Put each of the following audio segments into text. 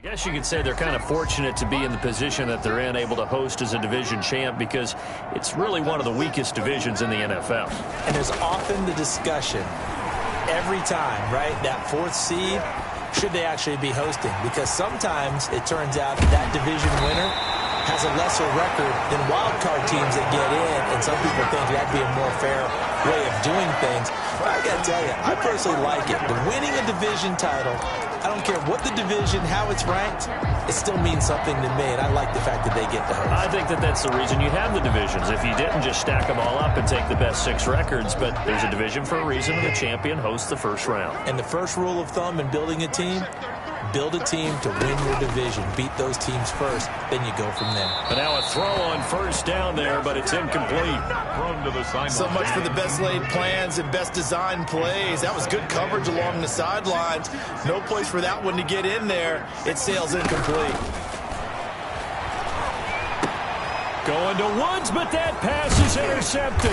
I guess you could say they're kind of fortunate to be in the position that they're in, able to host as a division champ, because it's really one of the weakest divisions in the NFL. And there's often the discussion every time, right, that fourth seed, should they actually be hosting? Because sometimes it turns out that division winner has a lesser record than wild card teams that get in, and some people think that'd be a more fair way of doing things. But I got to tell you, I personally like it. The winning a division title, I don't care what the division, how it's ranked, it still means something to me, and I like the fact that they get to host. I think that that's the reason you have the divisions. If you didn't, just stack them all up and take the best 6 records, but there's a division for a reason, and the champion hosts the first round. And the first rule of thumb in building a team, build a team to win your division. Beat those teams first, then you go from there. But now a throw on first down there, but it's incomplete. So much for the best laid plans and best designed plays. That was good coverage along the sidelines. No place for that one to get in there. It sails incomplete. Going to Woods, but that pass is intercepted.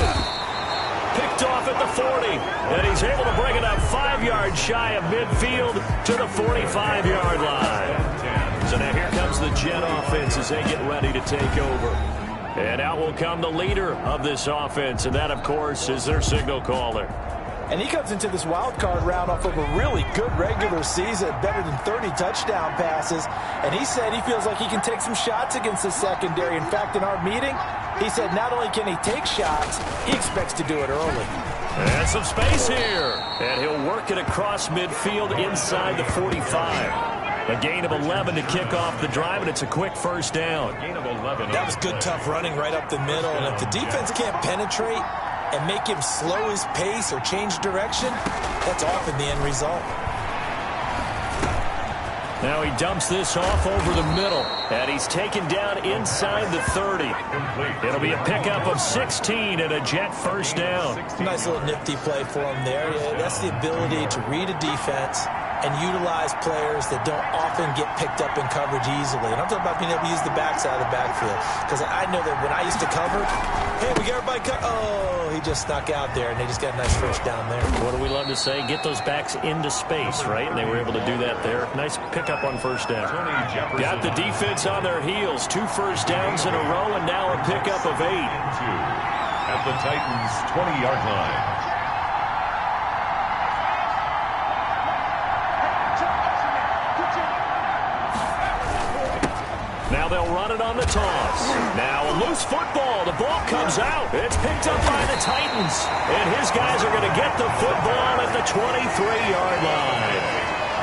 Picked off at the 40, and he's able to bring it up 5 yards shy of midfield to the 45-yard line. So now here comes the Jet offense as they get ready to take over. And out will come the leader of this offense, and that, of course, is their signal caller. And he comes into this wild card round off of a really good regular season, better than 30 touchdown passes. And he said he feels like he can take some shots against the secondary. In fact, in our meeting, he said not only can he take shots, he expects to do it early. And some space here. And he'll work it across midfield inside the 45. A gain of 11 to kick off the drive, and it's a quick first down. That was good, tough running right up the middle. And if the defense can't penetrate and make him slow his pace or change direction, that's often the end result. Now he dumps this off over the middle, and he's taken down inside the 30. It'll be a pickup of 16 and a Jet first down. Nice little nifty play for him there. Yeah, that's the ability to read a defense and utilize players that don't often get picked up in coverage easily. And I'm talking about being able to use the backside of the backfield. Because I know that when I used to cover, hey, we got everybody cut. Oh, he just snuck out there, and they just got a nice first down there. What do we love to say? Get those backs into space, right? And they were able to do that there. Nice pickup on first down. Got the defense on their heels. 2 first downs in a row, and now a pickup of 8. At the Titans' 20-yard line. Now they'll run it on the toss. Now a loose football. The ball comes out. It's picked up by the Titans. And his guys are going to get the football at the 23-yard line.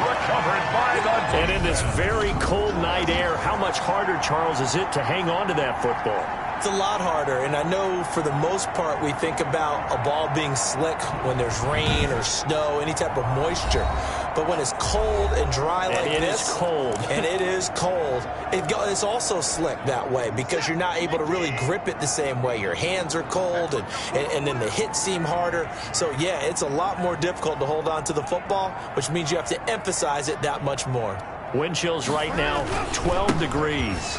Recovered by the... And in this very cold night air, how much harder, Charles, is it to hang on to that football? It's a lot harder, and I know for the most part we think about a ball being slick when there's rain or snow, any type of moisture. But when it's cold and dry like this, and it is cold, and it is cold, it's also slick that way because you're not able to really grip it the same way. Your hands are cold, and then the hits seem harder. So, yeah, it's a lot more difficult to hold on to the football, which means you have to emphasize it that much more. Wind chills right now, 12 degrees.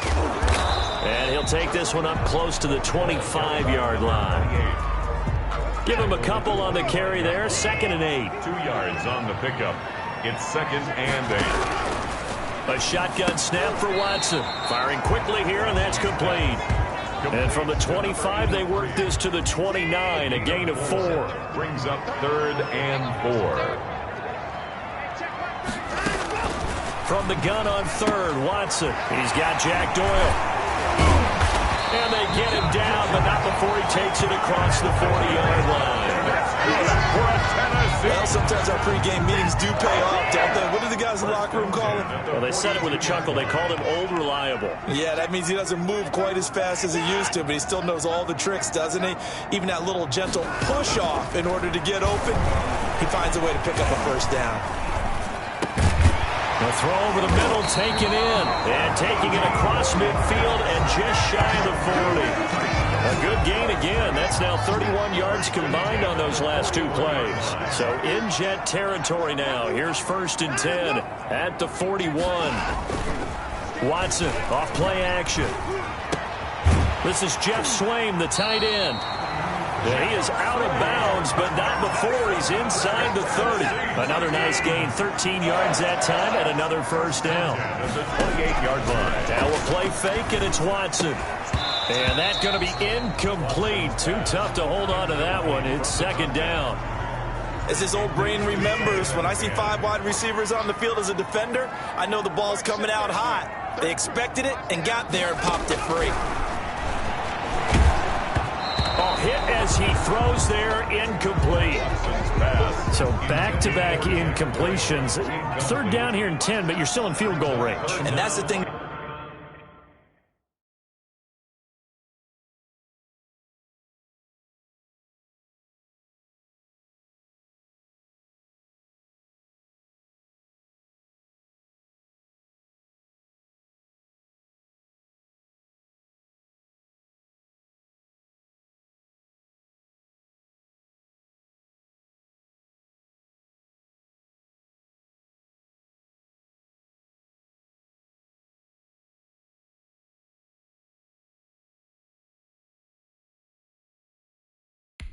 And he'll take this one up close to the 25-yard line. Give him a couple on the carry there, 2nd and 8. 2 yards on the pickup. It's 2nd and 8. A shotgun snap for Watson. Firing quickly here, and that's complete. And from the 25, they work this to the 29, a gain of 4. Brings up 3rd and 4. From the gun on 3rd, Watson. He's got Jack Doyle. And they get him down, but not before he takes it across the 40-yard line. Well, sometimes our pregame meetings do pay off, don't they? What do the guys in the locker room call him? Well, they said it with a chuckle. They called him Old Reliable. Yeah, that means he doesn't move quite as fast as he used to, but he still knows all the tricks, doesn't he? Even that little gentle push-off in order to get open, he finds a way to pick up a first down. The throw over the middle, taken in, and taking it across midfield and just shy of the 40. A good gain again. That's now 31 yards combined on those last 2 plays. So in Jet territory now. Here's 1st and 10 at the 41. Watson off play action. This is Jeff Swaim, the tight end. Yeah, he is out of bounds, but not before he's inside the 30. Another nice gain, 13 yards that time, and another first down. At the 28-yard line. Now a play fake, and it's Watson. And that's going to be incomplete. Too tough to hold on to that one. It's second down. As his old brain remembers, when I see 5 wide receivers on the field as a defender, I know the ball's coming out hot. They expected it and got there and popped it free. Hit as he throws there, incomplete. So back-to-back incompletions. Third down here and 10, but you're still in field goal range. And that's the thing.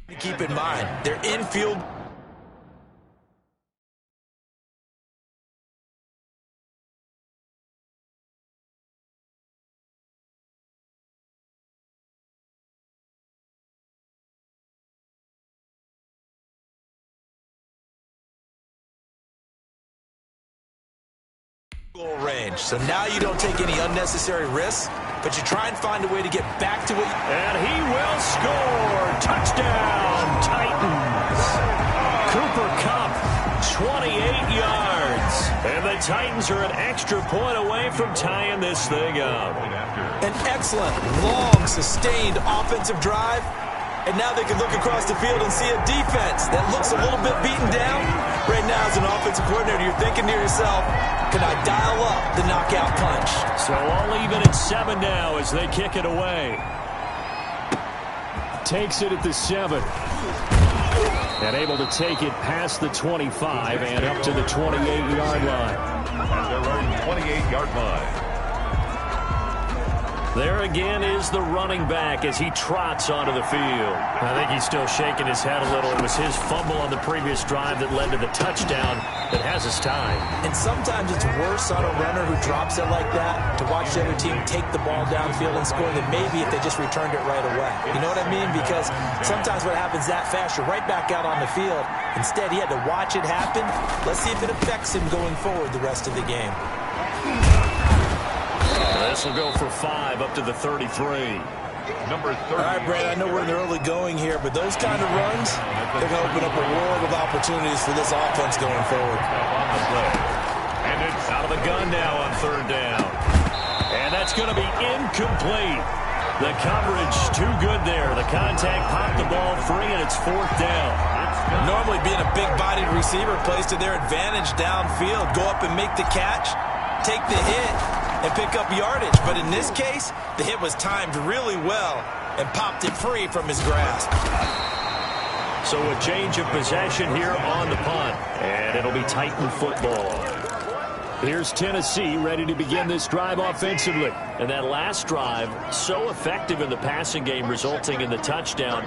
To keep in mind, they're in field goal range. So now you don't take any unnecessary risks, but you try and find a way to get back to it. And he will score. Touchdown, Titans. Cooper Kupp, 28 yards. And the Titans are an extra point away from tying this thing up. An excellent, long, sustained offensive drive. And now they can look across the field and see a defense that looks a little bit beaten down. Right now, as an offensive coordinator, you're thinking to yourself, can I dial up the knockout punch? So all even at 7 now as they kick it away. Takes it at the 7. And able to take it past the 25 and up to the 28-yard line. At their own 28-yard line. There again is the running back as he trots onto the field. I think he's still shaking his head a little. It was his fumble on the previous drive that led to the touchdown that has us tied. And sometimes it's worse on a runner who drops it like that to watch the other team take the ball downfield and score than maybe if they just returned it right away. You know what I mean? Because sometimes what happens that fast, you're right back out on the field. Instead, he had to watch it happen. Let's see if it affects him going forward the rest of the game. This will go for 5 up to the 33. Number 30. All right, Brad, I know we're in the early going here, but those kind of runs, they're going to open up a world of opportunities for this offense going forward. On the play. And it's out of the gun now on third down. And that's going to be incomplete. The coverage too good there. The contact popped the ball free, and it's fourth down. Normally being a big-bodied receiver plays to their advantage downfield. Go up and make the catch, take the hit, and pick up yardage. But in this case, the hit was timed really well and popped it free from his grasp. So a change of possession here on the punt. And it'll be Titan football. Here's Tennessee ready to begin this drive offensively. And that last drive, so effective in the passing game, resulting in the touchdown.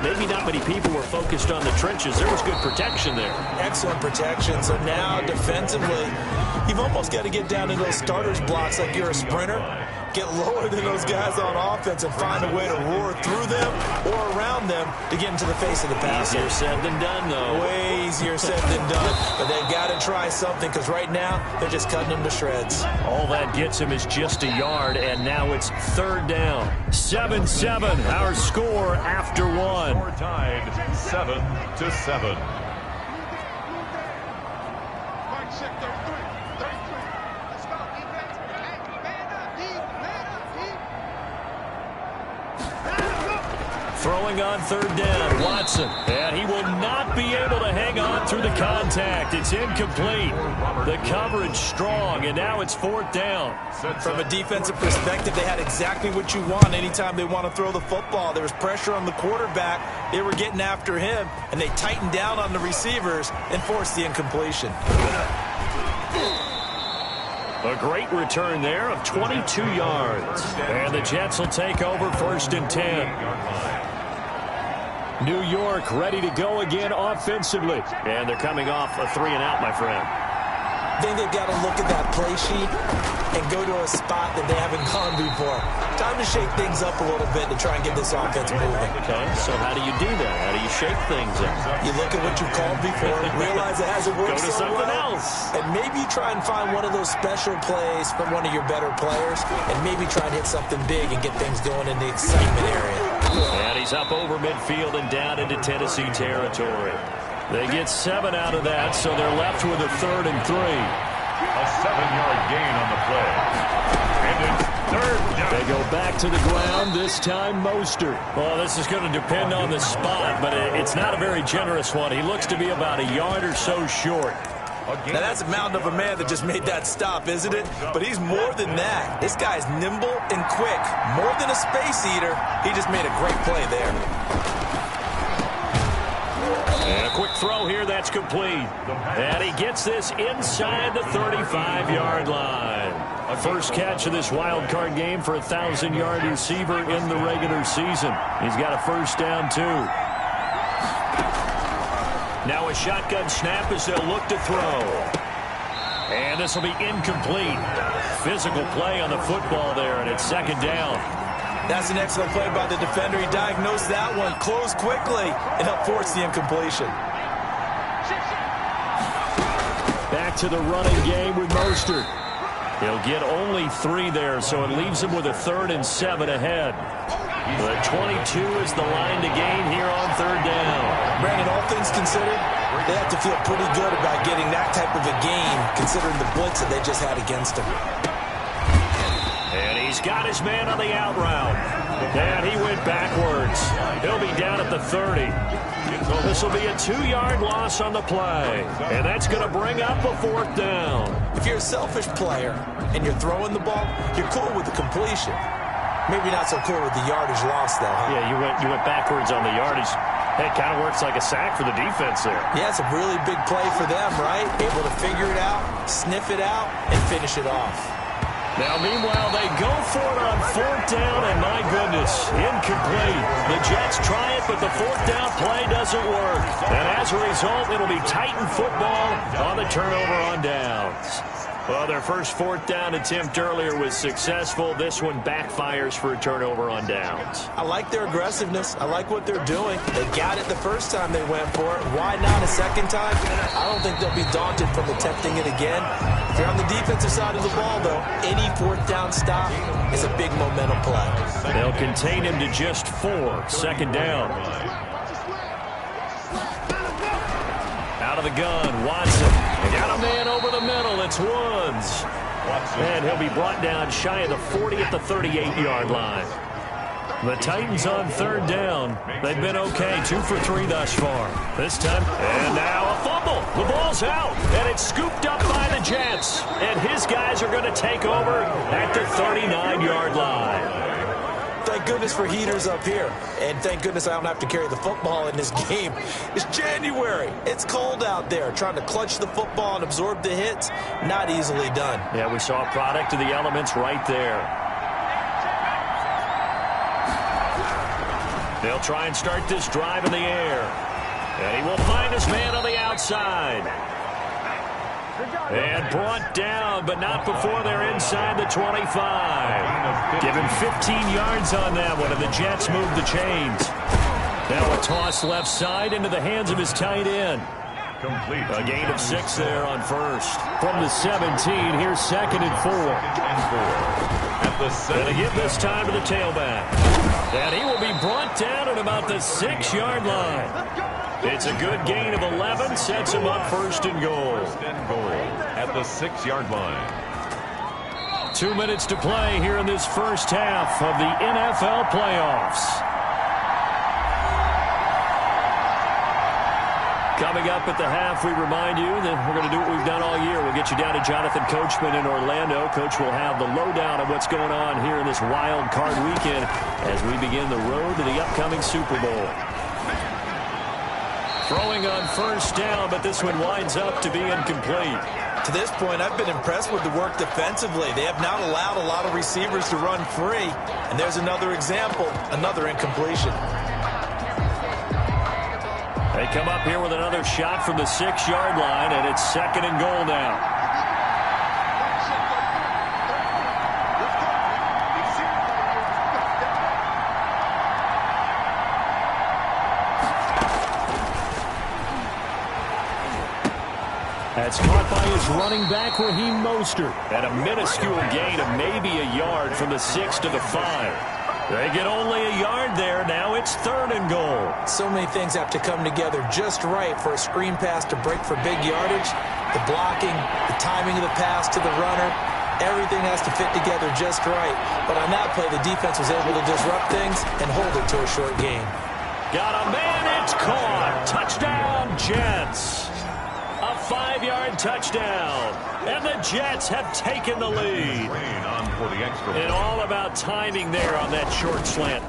Maybe not many people were focused on the trenches. There was good protection there. Excellent protection. So now defensively, you've almost got to get down in those starters blocks like you're a sprinter. Get lower than those guys on offense and find a way to roar through them or around them to get into the face of the passer. Easier said than done, though. Way easier said than done. But they've got to try something because right now they're just cutting them to shreds. All that gets him is just a yard, and now it's third down. 7-7, our score after one. score tied 7-7. Throwing on third down, Watson. And he will not be able to hang on through the contact. It's incomplete. The coverage strong, and now it's fourth down. From a defensive perspective, they had exactly what you want anytime they want to throw the football. There was pressure on the quarterback. They were getting after him, and they tightened down on the receivers and forced the incompletion. A great return there of 22 yards. And the Jets will take over first and 10. New York ready to go again offensively. And they're coming off a 3-and-out, my friend. I think they've got to look at that play sheet and go to a spot that they haven't gone before. Time to shake things up a little bit to try and get this offense moving. Okay, so how do you do that? How do you shake things up? You look at what you called before, realize it hasn't worked Go to so something well, else. and maybe try and find one of those special plays from one of your better players, and maybe try and hit something big and get things going in the excitement area. And he's up over midfield and down into Tennessee territory. They get 7 out of that, so they're left with a 3rd and 3. A 7-yard gain on the play. And it's 3rd down. They go back to the ground, this time Mostert. Well, this is going to depend on the spot, but it's not a very generous one. He looks to be about a yard or so short. Now, that's a mountain of a man that just made that stop, isn't it? But he's more than that. This guy's nimble and quick. More than a space eater. He just made a great play there. And a quick throw here, that's complete. And he gets this inside the 35-yard line. First catch of this wild card game for a 1,000-yard receiver in the regular season. He's got a first down, too. Now a shotgun snap as they'll look to throw. And this will be incomplete. Physical play on the football there, and it's 2nd down. That's an excellent play by the defender. He diagnosed that one, closed quickly, and helped force the incompletion. Back to the running game with Mostert. He'll get only 3 there, so it leaves him with a 3rd and 7 ahead. The 22 is the line to gain here on 3rd down. Brandon, all things considered, they have to feel pretty good about getting that type of a gain, considering the blitz that they just had against him. And he's got his man on the out route. And he went backwards. He'll be down at the 30. This will be a 2-yard loss on the play. And that's going to bring up a 4th down. If you're a selfish player and you're throwing the ball, you're cool with the completion. Maybe not so cool with the yardage loss, though, huh? Yeah, you went backwards on the yardage. It kind of works like a sack for the defense there. Yeah, it's a really big play for them, right? Able to figure it out, sniff it out, and finish it off. Now, meanwhile, they go for it on 4th down, and my goodness, incomplete. The Jets try it, but the 4th down play doesn't work. And as a result, it'll be Titan football on the turnover on downs. Well, their first 4th down attempt earlier was successful. This one backfires for a turnover on downs. I like their aggressiveness. I like what they're doing. They got it the first time they went for it. Why not a second time? I don't think they'll be daunted from attempting it again. If you're on the defensive side of the ball, though, any 4th down stop is a big momentum play. They'll contain him to just 4. 2nd down. Out of the gun, Watson. Got a man over the middle. It's Woods. And he'll be brought down shy of the 40 at the 38-yard line. The Titans on 3rd down. They've been okay. 2 for 3 thus far. This time, and now a fumble. The ball's out, and it's scooped up by the Jets. And his guys are going to take over at the 39-yard line. Thank goodness for heaters up here. And thank goodness I don't have to carry the football in this game. It's January. It's cold out there. Trying to clutch the football and absorb the hits, not easily done. Yeah, we saw a product of the elements right there. They'll try and start this drive in the air. And he will find his man on the outside. And brought down, but not before they're inside the 25. Given 15 yards on that one, and the Jets move the chains. Now a toss left side into the hands of his tight end. Complete. A gain of 6 there on 1st. From the 17, here's 2nd and 4. At the 7. And again this time to the tailback. And he will be brought down at about the 6-yard line. It's a good gain of 11, sets him up 1st and goal. At the 6-yard line. 2 minutes to play here in this first half of the NFL playoffs. Coming up at the half, we remind you that we're going to do what we've done all year. We'll get you down to Jonathan Coachman in Orlando. Coach will have the lowdown of what's going on here in this wild card weekend as we begin the road to the upcoming Super Bowl. Throwing on 1st down, but this one winds up to be incomplete. To this point, I've been impressed with the work defensively. They have not allowed a lot of receivers to run free. And there's another example, another incompletion. They come up here with another shot from the 6-yard line, and it's 2nd and goal now. That's caught by his running back, Raheem Mostert. And a minuscule gain of maybe a yard from the 6 to the 5. They get only a yard there. Now it's 3rd and goal. So many things have to come together just right for a screen pass to break for big yardage. The blocking, the timing of the pass to the runner, everything has to fit together just right. But on that play, the defense was able to disrupt things and hold it to a short gain. Got a man, it's caught. Touchdown, Jets. A 5-yard touchdown. And the Jets have taken the lead. And all about timing there on that short slant.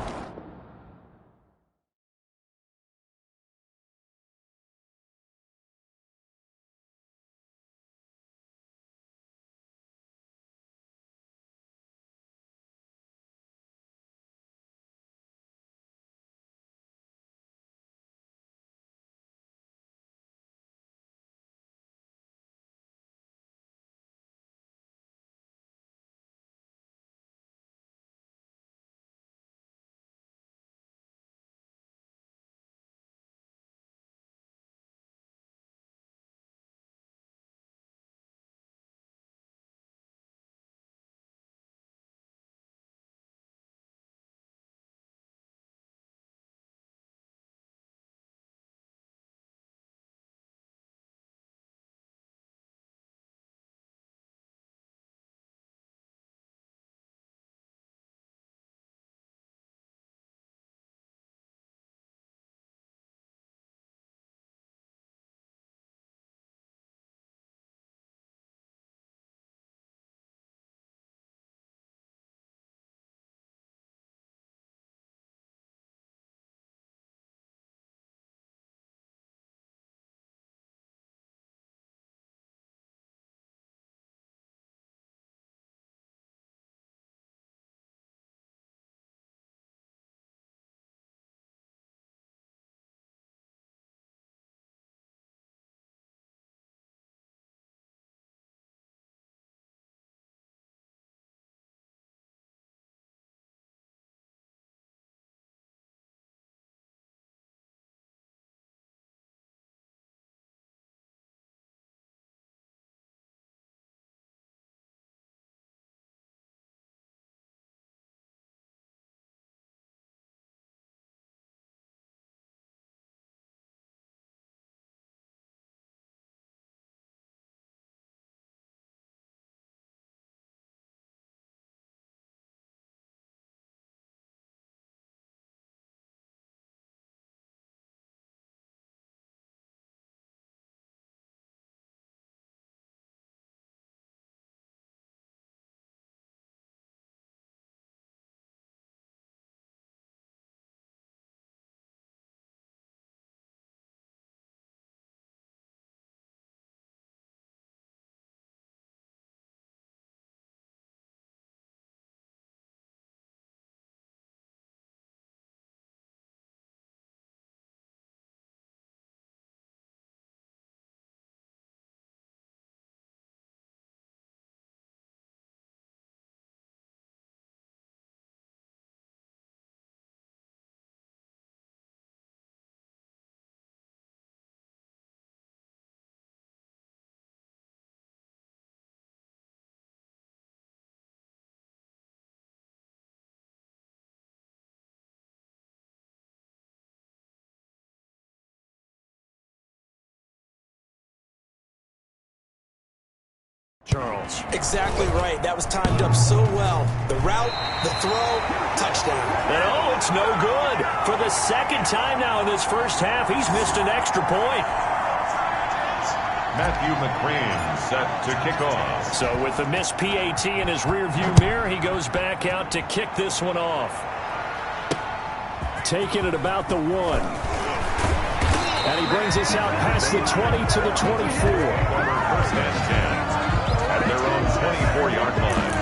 Charles. Exactly right. That was timed up so well. The route, the throw, touchdown. And oh, it's no good. For the 2nd time now in this first half, he's missed an extra point. Matthew McCrane set to kick off. So with the missed PAT in his rearview mirror, he goes back out to kick this one off. Taking it about the 1. And he brings us out past the 20 to the 24. First and 10 at their own 24-yard line.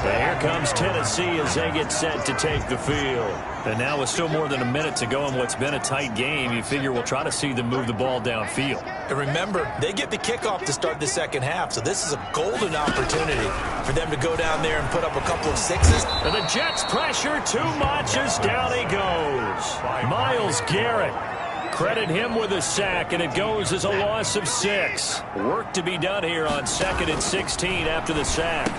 And here comes Tennessee as they get set to take the field. And now with still more than a minute to go in what's been a tight game, you figure we'll try to see them move the ball downfield. And remember, they get the kickoff to start the second half, so this is a golden opportunity for them to go down there and put up a couple of sixes. And the Jets pressure too much as down he goes. Myles Garrett. Credit him with a sack, and it goes as a loss of 6. Work to be done here on 2nd and 16 after the sack.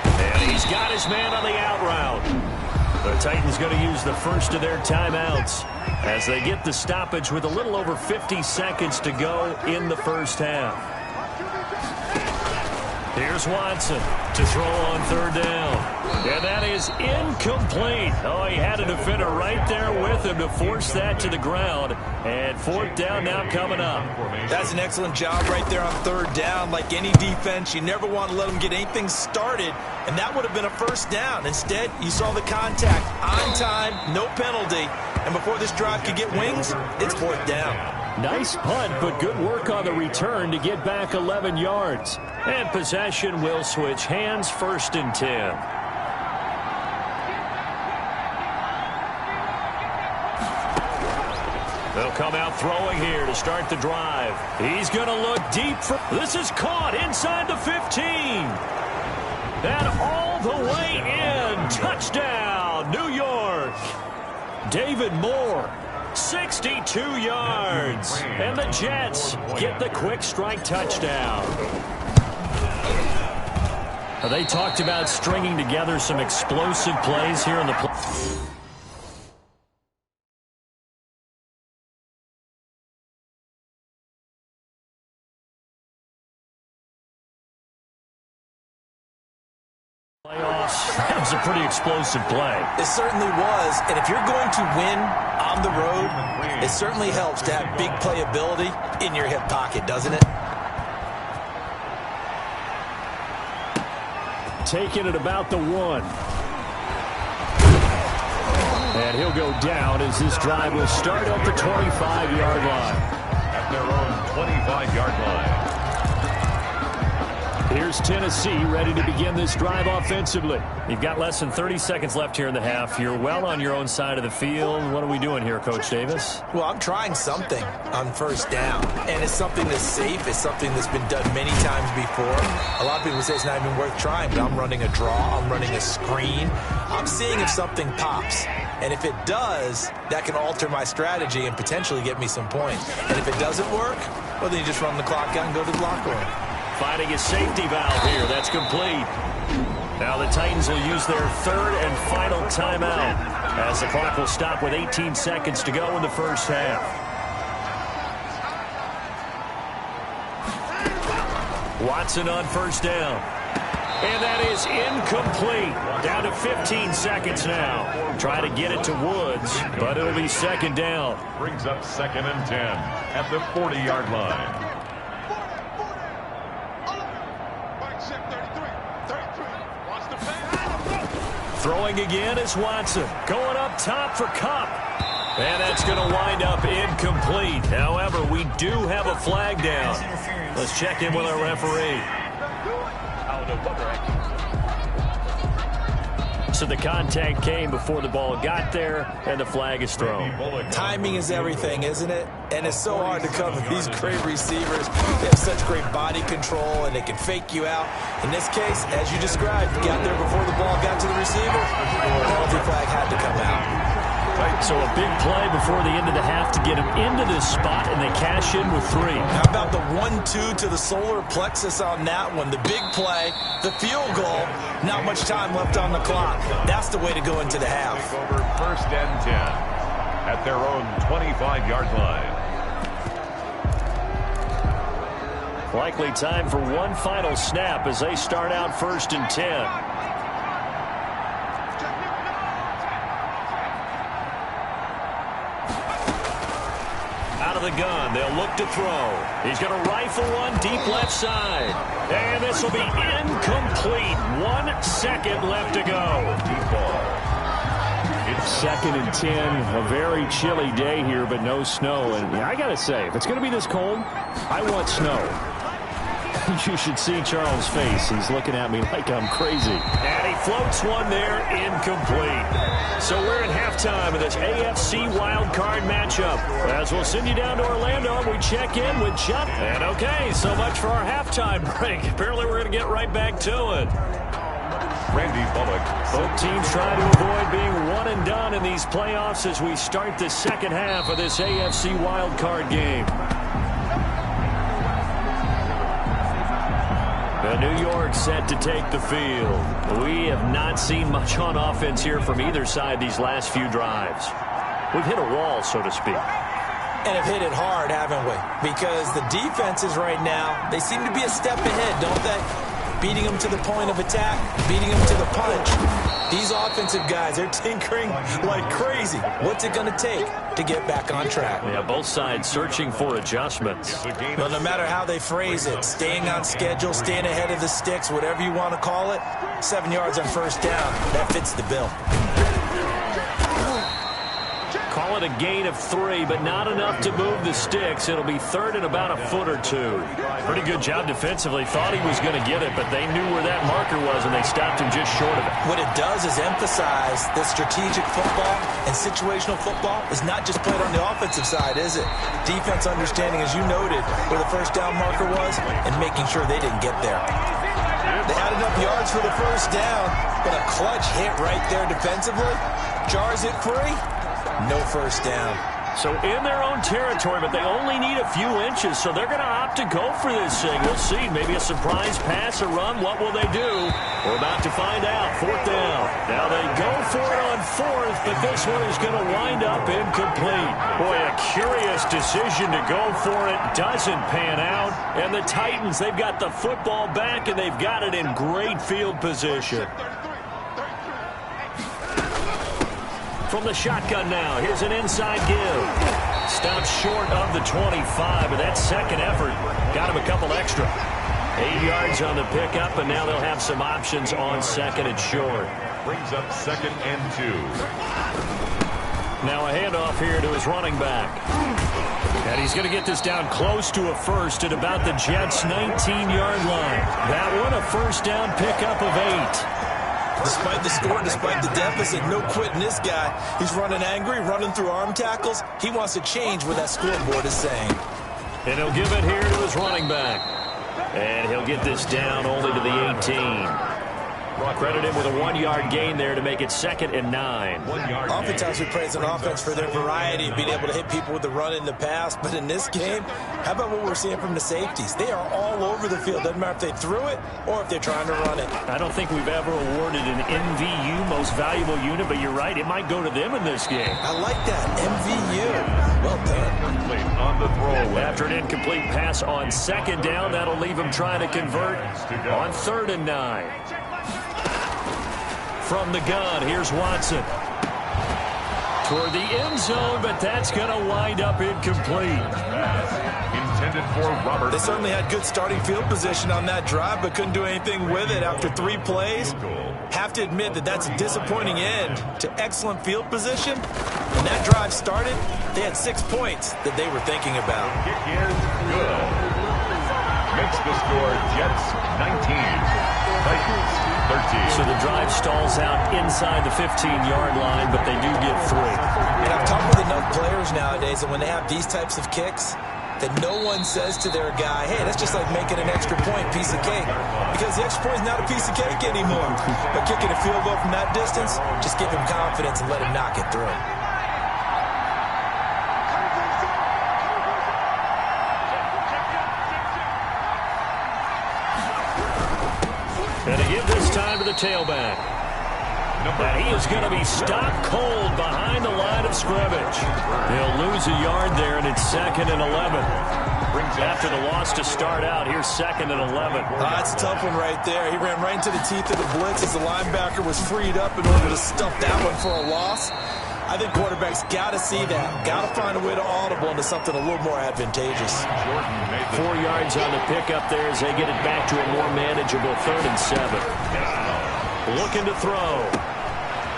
And he's got his man on the out route. The Titans going to use the first of their timeouts as they get the stoppage with a little over 50 seconds to go in the first half. Here's Watson to throw on 3rd down. And that is incomplete. Oh, he had a defender right there with him to force that to the ground. And 4th down now coming up. That's an excellent job right there on 3rd down. Like any defense, you never want to let them get anything started. And that would have been a 1st down. Instead, you saw the contact on time, no penalty. And before this drive could get wings, it's 4th down. Nice punt, but good work on the return to get back 11 yards. And possession will switch hands, 1st and 10. They'll come out throwing here to start the drive. He's going to look deep. This is caught inside the 15. And all the way in. Touchdown, New York. David Moore. 62 yards. And the Jets get the quick strike touchdown. They talked about stringing together some explosive plays here in the playoffs. That was a pretty explosive play. It certainly was, and if you're going to win on the road, it certainly helps to have big playability in your hip pocket, doesn't it? Taking it about the 1. And he'll go down as this drive will start at the 25-yard line. At their own 25-yard line. Here's Tennessee ready to begin this drive offensively. You've got less than 30 seconds left here in the half. You're well on your own side of the field. What are we doing here, Coach Davis? Well, I'm trying something on 1st down, and it's something that's safe. It's something that's been done many times before. A lot of people say it's not even worth trying, but I'm running a draw. I'm running a screen. I'm seeing if something pops. And if it does, that can alter my strategy and potentially get me some points. And if it doesn't work, well, then you just run the clock out and go to the locker room. Finding a safety valve here. That's complete. Now the Titans will use their 3rd and final timeout as the clock will stop with 18 seconds to go in the first half. Watson on 1st down. And that is incomplete. Down to 15 seconds now. Try to get it to Woods, but it'll be 2nd down. Brings up 2nd and 10 at the 40-yard line. Throwing again is Watson. Going up top for Kupp. And that's going to wind up incomplete. However, we do have a flag down. Let's check in with our referee. So the contact came before the ball got there, and the flag is thrown. Timing is everything, isn't it? And it's so hard to cover these great receivers. They have such great body control, and they can fake you out. In this case, as you described, got there before the ball got to the receiver. Penalty flag had to come out. So a big play before the end of the half to get him into this spot, and they cash in with 3. How about the 1-2 to the solar plexus on that one? The big play, the field goal, not much time left on the clock. That's the way to go into the half. Over 1st and 10 at their own 25-yard line. Likely time for one final snap as they start out 1st and 10. Out of the gun, they'll look to throw. He's going to rifle one deep left side. And this will be incomplete. 1 second left to go. It's 2nd and 10. A very chilly day here, but no snow. And I got to say, if it's going to be this cold, I want snow. You should see Charles' face. He's looking at me like I'm crazy. And he floats one there, incomplete. So we're in halftime of this AFC wildcard matchup. As we'll send you down to Orlando, and we check in with Chuck. And okay, so much for our halftime break. Apparently we're going to get right back to it. Randy Bullock. Both teams try to avoid being one and done in these playoffs as we start the second half of this AFC wildcard game. New York set to take the field. We have not seen much on offense here from either side these last few drives. We've hit a wall, so to speak. And have hit it hard, haven't we? Because the defenses right now, they seem to be a step ahead, don't they? Beating them to the point of attack, beating them to the punch. These offensive guys, they're tinkering like crazy. What's it going to take to get back on track? Yeah, both sides searching for adjustments. Well, no matter how they phrase it, staying on schedule, staying ahead of the sticks, whatever you want to call it, 7 yards on first down, that fits the bill. Call it a gain of 3, but not enough to move the sticks. It'll be third and about a foot or two. Pretty good job defensively. Thought he was going to get it, but they knew where that marker was, and they stopped him just short of it. What it does is emphasize that strategic football and situational football is not just played on the offensive side, is it? Defense understanding, as you noted, where the first down marker was and making sure they didn't get there. They had enough yards for the first down, but a clutch hit right there defensively jars it free. No first down. So in their own territory, but they only need a few inches, so they're going to opt to go for this thing. We'll see. Maybe a surprise pass or run. What will they do? We're about to find out. Fourth down. Now they go for it on fourth, but this one is going to wind up incomplete. Boy, a curious decision to go for it. Doesn't pan out. And the Titans, they've got the football back, and they've got it in great field position. From the shotgun now, here's an inside give. Stops short of the 25, but that second effort got him a couple extra. 8 yards on the pickup, and now they'll have some options on second and short. Brings up 2nd and 2. Now a handoff here to his running back. And he's going to get this down close to a first at about the Jets' 19-yard line. That one a first down pickup of 8. Despite the score, despite the deficit, no quitting this guy. He's running angry, running through arm tackles. He wants to change what that scoreboard is saying. And he'll give it here to his running back. And he'll get this down only to the 18. Credit him with a 1-yard gain there to make it 2nd and 9. Oftentimes we praise an offense for their variety of being able to hit people with the run in the pass. But in this game, how about what we're seeing from the safeties? They are all over the field. Doesn't matter if they threw it or if they're trying to run it. I don't think we've ever awarded an MVU, most valuable unit, but you're right. It might go to them in this game. I like that. MVU. Well done. On the throw. After an incomplete pass on 2nd down, that'll leave him trying to convert on 3rd and 9. From the gun, here's Watson. Toward the end zone, but that's going to wind up incomplete. Intended for Robert. They certainly had good starting field position on that drive, but couldn't do anything with it after 3 plays. Have to admit that that's a disappointing end to excellent field position. When that drive started, they had 6 points that they were thinking about. Kick is good. Makes the score Jets 19, Titans 13. So the drive stalls out inside the 15-yard line, but they do get 3. And I've talked with enough players nowadays that when they have these types of kicks, that no one says to their guy, hey, that's just like making an extra point, piece of cake. Because the extra point is not a piece of cake anymore. But kicking a field goal from that distance, just give him confidence and let him knock it through. And to give this time to the tailback. And he is going to be stopped cold behind the line of scrimmage. He'll lose a yard there, and it's 2nd and 11. After the loss to start out, here's 2nd and 11. That's a tough one right there. He ran right into the teeth of the blitz as the linebacker was freed up in order to stuff that one for a loss. I think quarterbacks got to see that. Got to find a way to audible into something a little more advantageous. 4 yards on the pickup there as they get it back to a more manageable 3rd and 7. Looking to throw.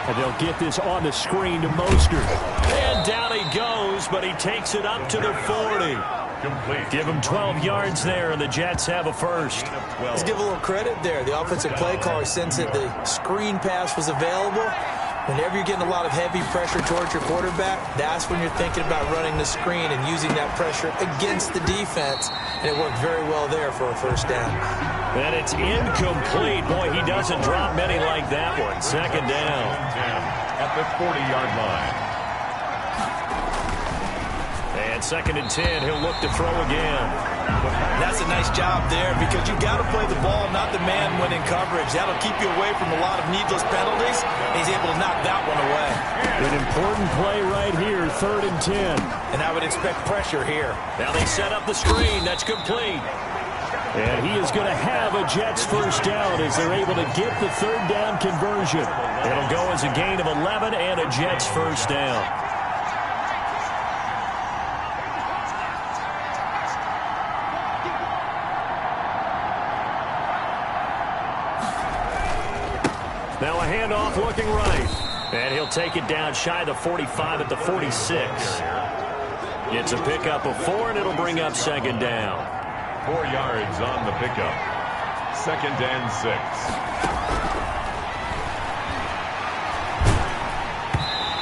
And they'll get this on the screen to Mostert. And down he goes, but he takes it up to the 40. Complete. Give him 12 yards there, and the Jets have a first. Let's give a little credit there. The offensive play caller sensed that the screen pass was available. Whenever you're getting a lot of heavy pressure towards your quarterback, that's when you're thinking about running the screen and using that pressure against the defense. And it worked very well there for a first down. And it's incomplete. Boy, he doesn't drop many like that one. Second down. 10 at the 40-yard line. And second and 10, he'll look to throw again. That's a nice job there because you've got to play the ball, not the man when in coverage. That'll keep you away from a lot of needless penalties. He's able to knock that one away. An important play right here, third and 10. And I would expect pressure here. Now they set up the screen. That's complete. And he is going to have a Jets first down as they're able to get the third down conversion. It'll go as a gain of 11 and a Jets first down. Now a handoff looking right. And he'll take it down shy of the 45 at the 46. It's a pickup of 4, and it'll bring up second down. 4 yards on the pickup. Second and 6.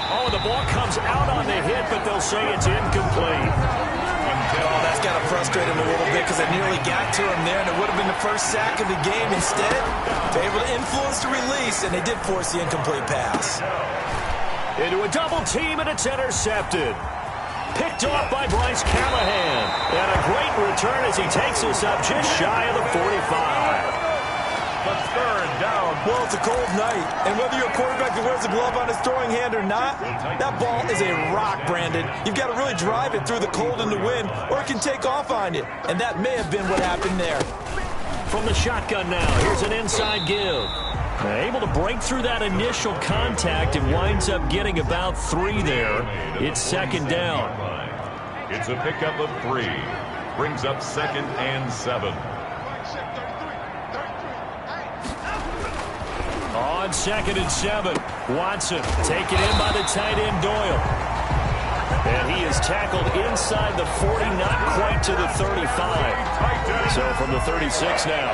Oh, the ball comes out on the hit, but they'll say it's incomplete. Oh, that's got to frustrate him a little bit because I nearly got to him there, and it would have been the first sack of the game. Instead, they're able to influence the release, and they did force the incomplete pass. Into a double team, and it's intercepted. Picked off by Bryce Callahan. And a great return as he takes us up just shy of the 45. The third down. Well, it's a cold night, and whether you're a quarterback that wears a glove on his throwing hand or not, that ball is a rock, Brandon. You've got to really drive it through the cold and the wind, or it can take off on you. And that may have been what happened there. From the shotgun now, here's an inside give. Able to break through that initial contact and winds up getting about 3 there. It's second down. It's a pickup of 3. Brings up second and 7. On second and 7, Watson taken in by the tight end Doyle. And he is tackled inside the 40, not quite to the 35. So from the 36 now.